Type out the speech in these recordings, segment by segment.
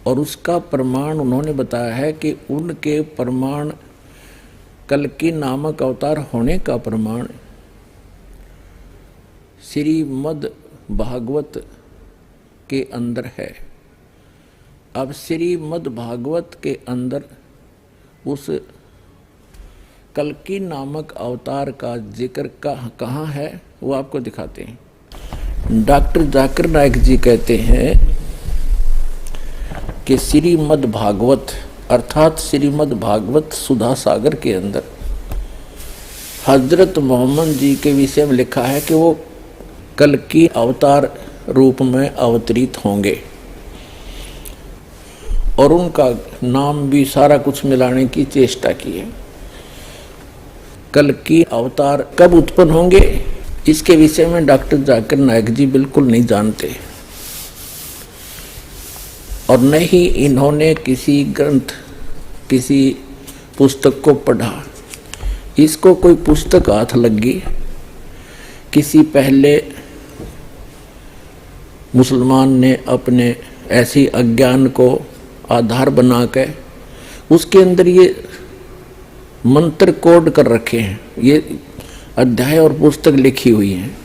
और उसका प्रमाण उन्होंने बताया है कि उनके प्रमाण कल्कि नामक अवतार होने का प्रमाण श्रीमद् भागवत के अंदर है। अब श्रीमद् भागवत के अंदर उस कल्कि नामक अवतार का जिक्र कहाँ है वो आपको दिखाते हैं। डॉक्टर जाकिर नाइक जी कहते हैं कि श्रीमद् भागवत अर्थात श्रीमद् भागवत सुधा सागर के अंदर हजरत मोहम्मद जी के विषय में लिखा है कि वो कल्कि अवतार रूप में अवतरित होंगे और उनका नाम भी सारा कुछ मिलाने की चेष्टा की है। कल्कि अवतार कब उत्पन्न होंगे इसके विषय में डॉक्टर जाकिर नाइक जी बिल्कुल नहीं जानते और न ही इन्होंने किसी ग्रंथ किसी पुस्तक को पढ़ा। इसको कोई पुस्तक हाथ लगी किसी पहले मुसलमान ने अपने ऐसी अज्ञान को आधार बना के उसके अंदर ये मंत्र कोड कर रखे हैं, ये अध्याय और पुस्तक लिखी हुई हैं।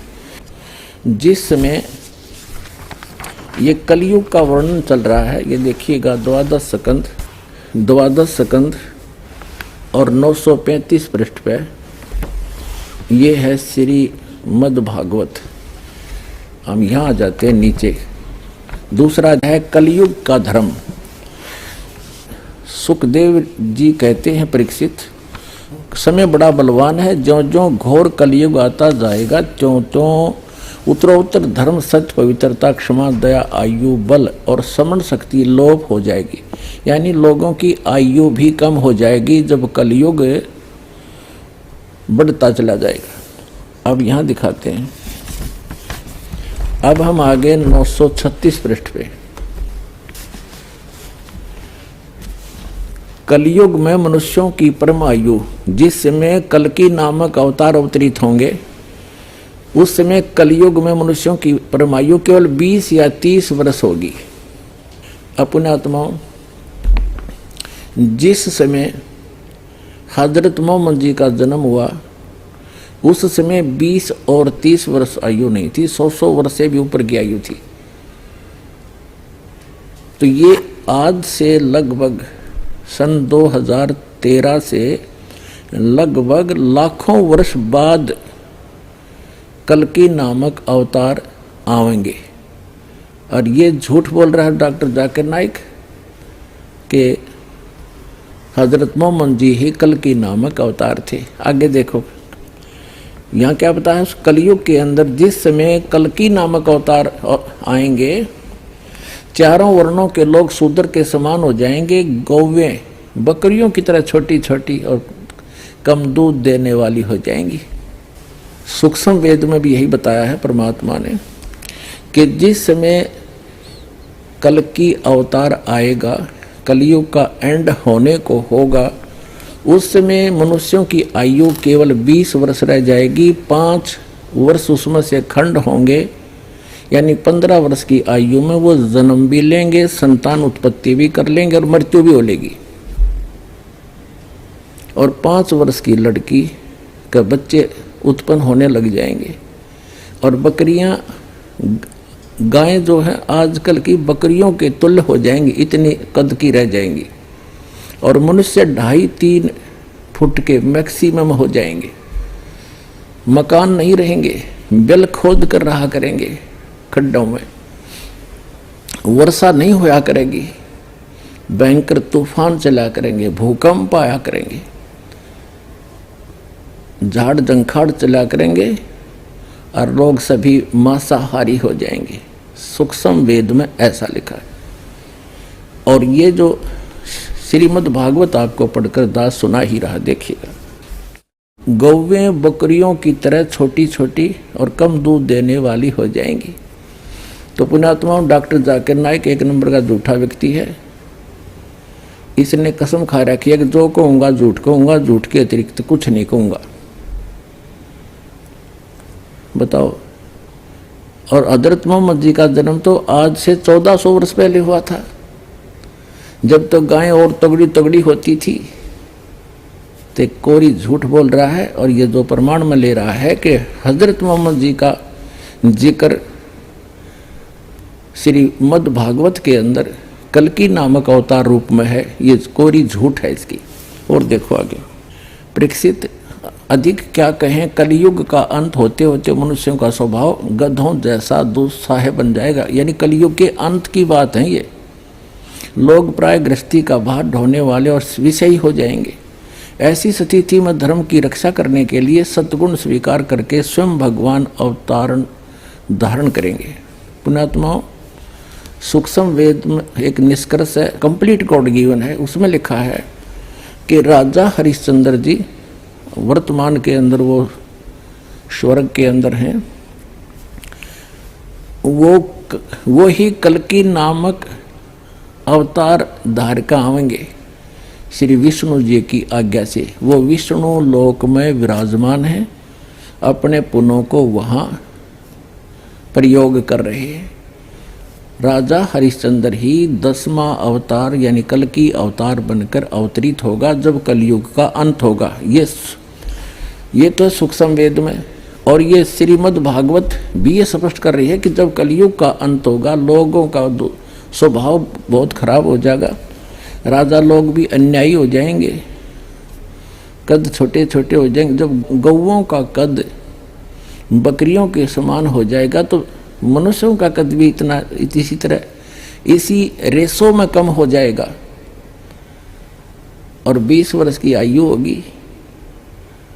जिस समय ये कलयुग का वर्णन चल रहा है, ये देखिएगा द्वादश स्कंद और 935 पृष्ठ पे ये है श्रीमद् भागवत। हम यहाँ आ जाते हैं नीचे। दूसरा है कलयुग का धर्म। सुखदेव जी कहते हैं परीक्षित, समय बड़ा बलवान है, ज्यों ज्यों घोर कलयुग आता जाएगा त्यों त्यों उत्तरोत्तर धर्म सत्य पवित्रता क्षमा दया आयु बल और समण शक्ति लोप हो जाएगी। यानी लोगों की आयु भी कम हो जाएगी जब कलयुग बढ़ता चला जाएगा। अब यहाँ दिखाते हैं। अब हम आगे 936 पृष्ठ पे। कलयुग में मनुष्यों की परम आयु जिस समय कल्कि नामक अवतार अवतरित होंगे उस समय कलयुग में मनुष्यों की परम आयु केवल 20 या 30 वर्ष होगी। अपने आत्माओं, जिस समय हजरत मोहम्मद जी का जन्म हुआ उस समय 20 और 30 वर्ष आयु नहीं थी, 100 वर्ष से भी ऊपर की आयु थी। तो ये आज से लगभग सन 2013 से लगभग लाखों वर्ष बाद कल्कि नामक अवतार आवेंगे। और ये झूठ बोल रहा है डॉक्टर जाकिर नाइक कि हजरत मोहम्मद जी ही कल्कि नामक अवतार थे। आगे देखो यहाँ क्या बताया, उस कलयुग के अंदर जिस समय कल्कि नामक अवतार आएंगे चारों वर्णों के लोग शूद्र के समान हो जाएंगे, गौवें बकरियों की तरह छोटी छोटी और कम दूध देने वाली हो जाएंगी। सूक्ष्म वेद में भी यही बताया है परमात्मा ने कि जिस समय कल्कि अवतार आएगा, कलयुग का एंड होने को होगा, उस समय मनुष्यों की आयु केवल 20 वर्ष रह जाएगी। 5 वर्ष उसमें से खंड होंगे, यानी 15 वर्ष की आयु में वो जन्म भी लेंगे, संतान उत्पत्ति भी कर लेंगे और मृत्यु भी हो लेगी। और 5 वर्ष की लड़की के बच्चे उत्पन्न होने लग जाएंगे। और बकरियां, गायें जो है आजकल की बकरियों के तुल्य हो जाएंगी, इतनी कद की रह जाएंगी। और मनुष्य 2.5-3 फुट के मैक्सिमम हो जाएंगे। मकान नहीं रहेंगे, बिल खोद कर रहा करेंगे खड्डों में, वर्षा नहीं होया करेगी, भयंकर तूफान चला करेंगे, भूकंप आया करेंगे, झाड़ जंखाड़ चला करेंगे और लोग सभी मांसाहारी हो जाएंगे। सूक्ष्म वेद में ऐसा लिखा है। और ये जो श्रीमद् भागवत आपको पढ़कर दास सुना ही रहा, देखिएगा। गौवें बकरियों की तरह छोटी छोटी और कम दूध देने वाली हो जाएंगी। तो पुण्यात्मा डॉक्टर जाकिर नाइक 1 नंबर का झूठा व्यक्ति है। इसने कसम खा रखी है कि जो कहूँगा झूठ कहूँगा, झूठ के अतिरिक्त कुछ नहीं कहूँगा। बताओ। और हजरत मोहम्मद जी का जन्म तो आज से 1400 वर्ष पहले हुआ था। जब तो गायें और तगड़ी तगड़ी होती थी, तो कोरी झूठ बोल रहा है। और ये जो प्रमाण में ले रहा है कि हजरत मोहम्मद जी का जिक्र श्रीमद् भागवत के अंदर कल्कि नामक अवतार रूप में है, ये कोरी झूठ है इसकी। और देखो आगे, परीक्षित अधिक क्या कहें, कलयुग का अंत होते होते मनुष्यों का स्वभाव गधों जैसा दुस्साह बन जाएगा। यानी कलयुग के अंत की बात है ये। लोग प्राय गृहस्थी का भार ढोने वाले और विषयी हो जाएंगे। ऐसी स्थिति में धर्म की रक्षा करने के लिए सद्गुण स्वीकार करके स्वयं भगवान अवतारण धारण करेंगे। पुण्यात्माओं, सूक्ष्म वेद में एक निष्कर्ष है, कंप्लीट गॉड गिवन है, उसमें लिखा है कि राजा हरिश्चंद्र जी वर्तमान के अंदर वो स्वर्ग के अंदर हैं, वो ही कल्कि नामक अवतार धारका आवेंगे श्री विष्णु जी की आज्ञा से। वो विष्णु लोक में विराजमान हैं, अपने पुनों को वहाँ प्रयोग कर रहे हैं। राजा हरिश्चंद्र ही 10वां अवतार यानी कल्कि अवतार बनकर अवतरित होगा जब कलयुग का अंत होगा। ये तो सूक्ष्म वेद में, और ये श्रीमद् भागवत भी ये स्पष्ट कर रही है कि जब कलयुग का अंत होगा, लोगों का स्वभाव बहुत खराब हो जाएगा, राजा लोग भी अन्यायी हो जाएंगे, कद छोटे छोटे हो जाएंगे। जब गौओं का कद बकरियों के समान हो जाएगा तो मनुष्यों का कद भी इतना इसी तरह इसी रेशो में कम हो जाएगा। और 20 वर्ष की आयु होगी,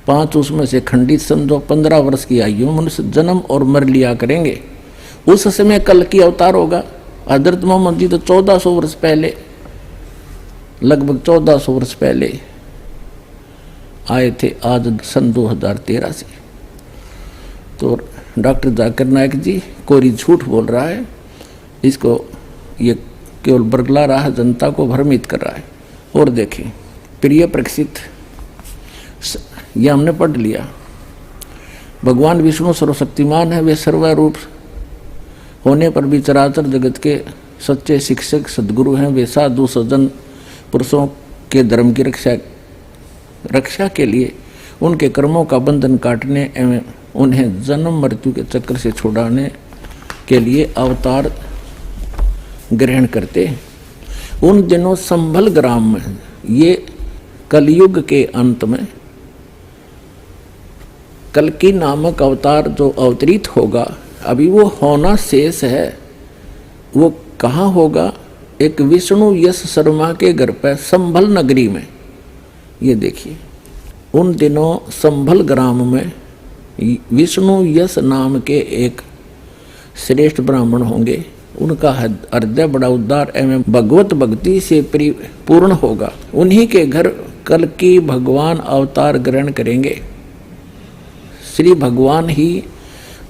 5 उसमें से खंडित समझो, 15 वर्ष की आयु में मनुष्य जन्म और मर लिया करेंगे। उस समय कल्कि अवतार होगा। हजरत मोहम्मद जी तो 1400 वर्ष पहले, लगभग 1400 वर्ष पहले आए थे, आज सन 2013 से। तो डॉक्टर जाकिर नायक जी कोरी झूठ बोल रहा है, इसको ये केवल बरगला रहा है, जनता को भ्रमित कर रहा है। और देखें, प्रिय परीक्षित, ये हमने पढ़ लिया, भगवान विष्णु सर्वशक्तिमान है, वे सर्वरूप होने पर भी चराचर जगत के सच्चे शिक्षक सद्गुरु हैं। वे साधु सज्जन पुरुषों के धर्म की रक्षा के लिए उनके कर्मों का बंधन काटने एवं उन्हें जन्म मृत्यु के चक्र से छुड़ाने के लिए अवतार ग्रहण करते हैं। उन दिनों संभल ग्राम में, ये कलयुग के अंत में कल्कि नामक अवतार जो अवतरित होगा, अभी वो होना शेष है। वो कहाँ होगा? एक विष्णु यश शर्मा के घर पर संभल नगरी में। ये देखिए, उन दिनों संभल ग्राम में विष्णु यश नाम के एक श्रेष्ठ ब्राह्मण होंगे। उनका हृदय बड़ा उदार एवं भगवत भक्ति से पूर्ण होगा। उन्हीं के घर कल्कि भगवान अवतार ग्रहण करेंगे। श्री भगवान ही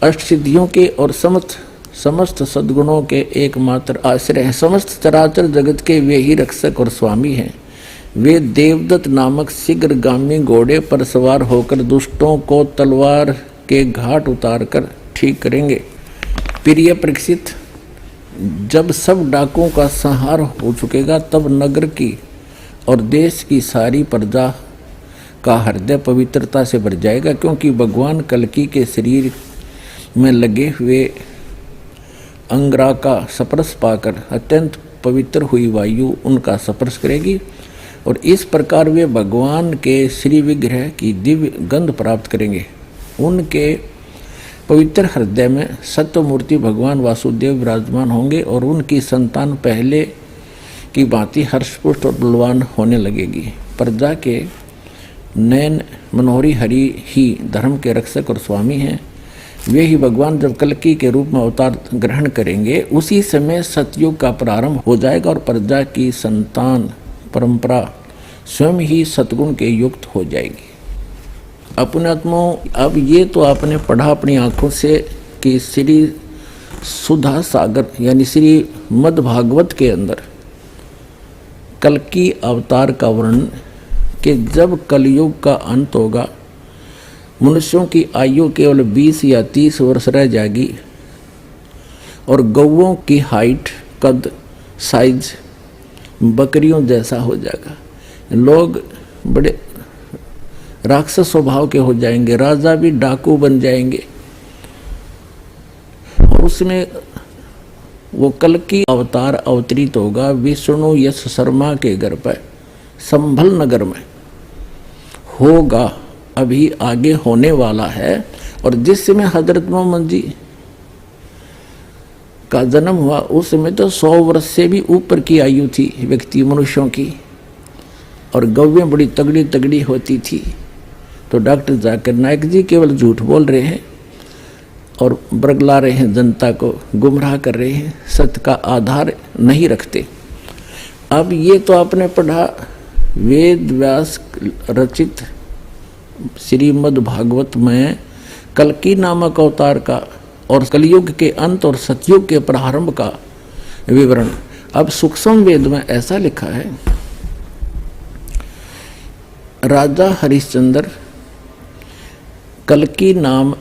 अष्टसिद्धियों के और समस्त सद्गुणों के एकमात्र आश्रय हैं। समस्त चराचर जगत के वे ही रक्षक और स्वामी हैं। वे देवदत्त नामक शीघ्रगामी घोड़े पर सवार होकर दुष्टों को तलवार के घाट उतारकर ठीक करेंगे। प्रिय परीक्षित, जब सब डाकुओं का संहार हो चुकेगा, तब नगर की और देश की सारी प्रजा का हृदय पवित्रता से भर जाएगा, क्योंकि भगवान कल्कि के शरीर में लगे हुए अंगरा का स्पर्श पाकर अत्यंत पवित्र हुई वायु उनका स्पर्श करेगी और इस प्रकार वे भगवान के श्री विग्रह की दिव्य गंध प्राप्त करेंगे। उनके पवित्र हृदय में सत्यमूर्ति भगवान वासुदेव विराजमान होंगे और उनकी संतान पहले की भांति हर्षपुष्ट और बलवान होने लगेगी। प्रजा के नयन मनोहरी हरि ही धर्म के रक्षक और स्वामी हैं। वे ही भगवान जब कल्कि के रूप में अवतार ग्रहण करेंगे, उसी समय सतयुग का प्रारंभ हो जाएगा और प्रजा की संतान परंपरा स्वयं ही सतगुण के युक्त हो जाएगी। अपने आत्माओं, अब ये तो आपने पढ़ा अपनी आंखों से कि श्री सुधा सागर यानी श्री मद् भागवत के अंदर कल्कि अवतार का वर्णन कि जब कलयुग का अंत होगा, मनुष्यों की आयु केवल 20 या 30 वर्ष रह जाएगी और गौओं की हाइट, कद, साइज बकरियों जैसा हो जाएगा। लोग बड़े राक्षस स्वभाव के हो जाएंगे, राजा भी डाकू बन जाएंगे। और उसमें वो कल्कि अवतार अवतरित होगा विष्णु यश शर्मा के घर पर संभल नगर में होगा, अभी आगे होने वाला है। और जिस समय हजरत मोहम्मद जी का जन्म हुआ उस समय तो 100 वर्ष से भी ऊपर की आयु थी व्यक्ति मनुष्यों की, और गौवें बड़ी तगड़ी तगड़ी होती थी। तो डॉक्टर जाकिर नाइक जी केवल झूठ बोल रहे हैं और बरगला रहे हैं, जनता को गुमराह कर रहे हैं, सत्य का आधार नहीं रखते। अब ये तो आपने पढ़ा वेद व्यास रचित श्रीमद् भागवत में कल्कि नामक अवतार का और कलयुग के अंत और सतयुग के प्रारंभ का विवरण। अब सूक्ष्म वेद में ऐसा लिखा है, राजा हरिश्चंद्र कल्कि नाम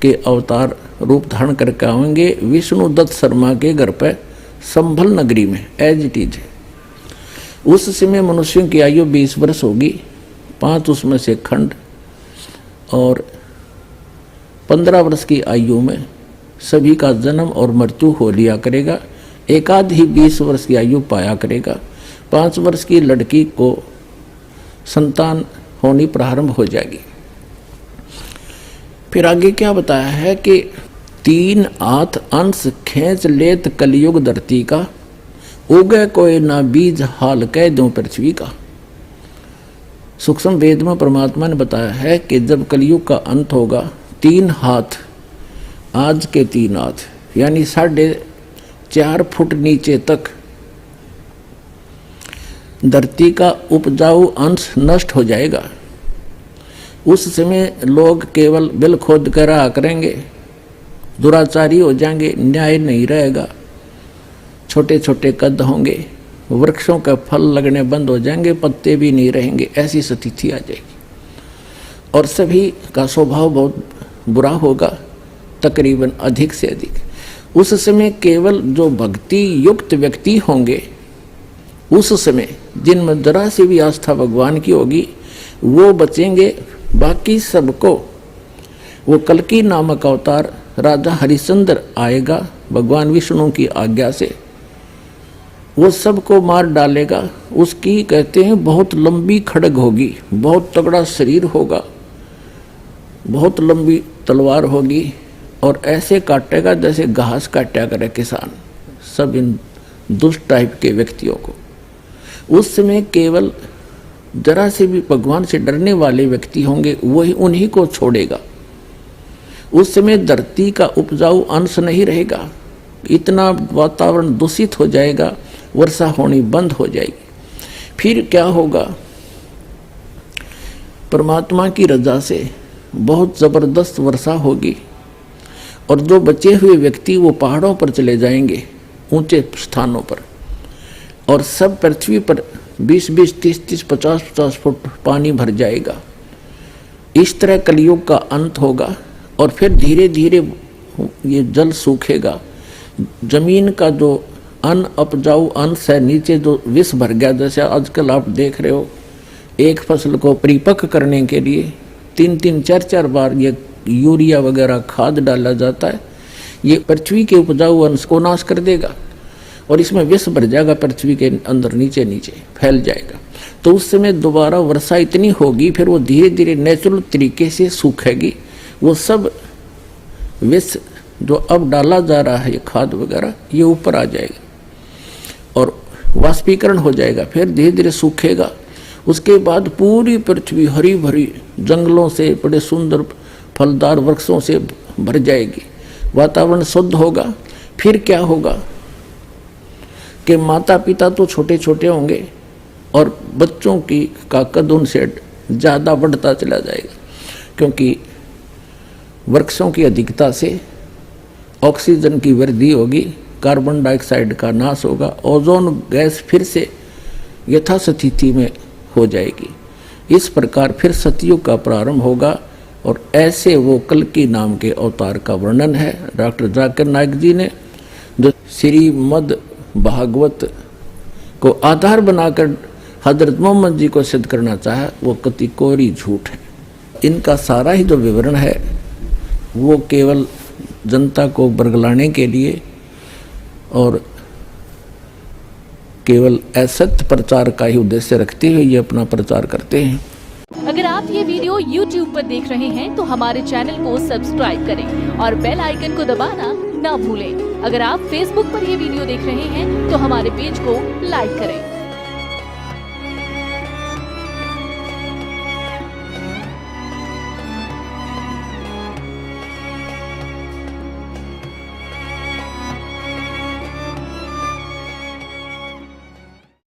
के अवतार रूप धारण करके आएंगे विष्णु दत्त शर्मा के घर पर संभल नगरी में, एज इट इज। उस समय मनुष्यों की आयु 20 वर्ष होगी, 5 उसमें से खंड, और 15 वर्ष की आयु में सभी का जन्म और मृत्यु हो लिया करेगा। एक आध ही 20 वर्ष की आयु पाया करेगा। 5 वर्ष की लड़की को संतान होनी प्रारंभ हो जाएगी। फिर आगे क्या बताया है कि 3 हाथ अंश खींच लेत कलयुग धरती का, उगे कोई ना बीज हाल कह दूं पृथ्वी का। सूक्ष्म वेद में परमात्मा ने बताया है कि जब कलयुग का अंत होगा 3 हाथ, आज के 3 हाथ यानी 4.5 फुट नीचे तक धरती का उपजाऊ अंश नष्ट हो जाएगा। उस समय लोग केवल बिल खोद कर रहा करेंगे, दुराचारी हो जाएंगे, न्याय नहीं रहेगा, छोटे छोटे कद होंगे, वृक्षों का फल लगने बंद हो जाएंगे, पत्ते भी नहीं रहेंगे, ऐसी स्थिति आ जाएगी। और सभी का स्वभाव बहुत बुरा होगा, तकरीबन अधिक से अधिक। उस समय केवल जो भक्ति युक्त व्यक्ति होंगे, उस समय जिनमें जरा से भी आस्था भगवान की होगी, वो बचेंगे। बाकी सबको वो कल्कि नामक अवतार राजा हरिश्चंद्र आएगा भगवान विष्णु की आज्ञा से, वो सबको मार डालेगा। उसकी कहते हैं बहुत लंबी खड्ग होगी, बहुत तगड़ा शरीर होगा, बहुत लंबी तलवार होगी, और ऐसे काटेगा जैसे घास काटा करे किसान, सब इन दुष्ट टाइप के व्यक्तियों को। उस समय केवल जरा से भी भगवान से डरने वाले व्यक्ति होंगे, वही उन्हीं को छोड़ेगा। उस समय धरती का उपजाऊ अंश नहीं रहेगा, इतना वातावरण दूषित हो जाएगा, वर्षा होनी बंद हो जाएगी। फिर क्या होगा, परमात्मा की रजा से बहुत जबरदस्त वर्षा होगी, और जो बचे हुए व्यक्ति वो पहाड़ों पर चले जाएंगे, ऊंचे स्थानों पर, और सब पृथ्वी पर 20-20, 30-30, 50-50 फुट पानी भर जाएगा। इस तरह कलयुग का अंत होगा, और फिर धीरे धीरे ये जल सूखेगा। जमीन का जो अन्न उपजाऊ अंश है, नीचे जो विष भर गया, जैसे आजकल आप देख रहे हो, एक फसल को परिपक्व करने के लिए 3-3, 4-4 बार ये यूरिया वगैरह खाद डाला जाता है। ये पृथ्वी के उपजाऊ अंश को नाश कर देगा, और इसमें विष भर जाएगा, पृथ्वी के अंदर नीचे नीचे फैल जाएगा। तो उस समय दोबारा वर्षा इतनी होगी, फिर वो धीरे धीरे नेचुरल तरीके से सूखेगी। वो सब विष जो अब डाला जा रहा है, ये खाद वगैरह, ये ऊपर आ जाएगा और वाष्पीकरण हो जाएगा, फिर धीरे धीरे सूखेगा। उसके बाद पूरी पृथ्वी हरी भरी जंगलों से, बड़े सुंदर फलदार वृक्षों से भर जाएगी, वातावरण शुद्ध होगा। फिर क्या होगा कि माता पिता तो छोटे छोटे होंगे, और बच्चों की का कद उनसे ज़्यादा बढ़ता चला जाएगा, क्योंकि वृक्षों की अधिकता से ऑक्सीजन की वृद्धि होगी, कार्बन डाइऑक्साइड का नाश होगा, ओजोन गैस फिर से यथास्थिति में हो जाएगी। इस प्रकार फिर सतयुग का प्रारंभ होगा, और ऐसे वो कल्कि नाम के अवतार का वर्णन है डॉक्टर जाकिर नाइक जी ने, जो श्रीमद् भागवत को आधार बनाकर हजरत मोहम्मद जी को सिद्ध करना चाहे, वो कति कोरी झूठ है। इनका सारा ही जो विवरण है वो केवल जनता को बरगलाने के लिए और केवल असत्य प्रचार का ही उद्देश्य रखते हुए ये अपना प्रचार करते हैं। अगर आप ये वीडियो YouTube पर देख रहे हैं तो हमारे चैनल को सब्सक्राइब करें और बेल आइकन को दबाना ना भूलें। अगर आप Facebook पर ये वीडियो देख रहे हैं तो हमारे पेज को लाइक करें।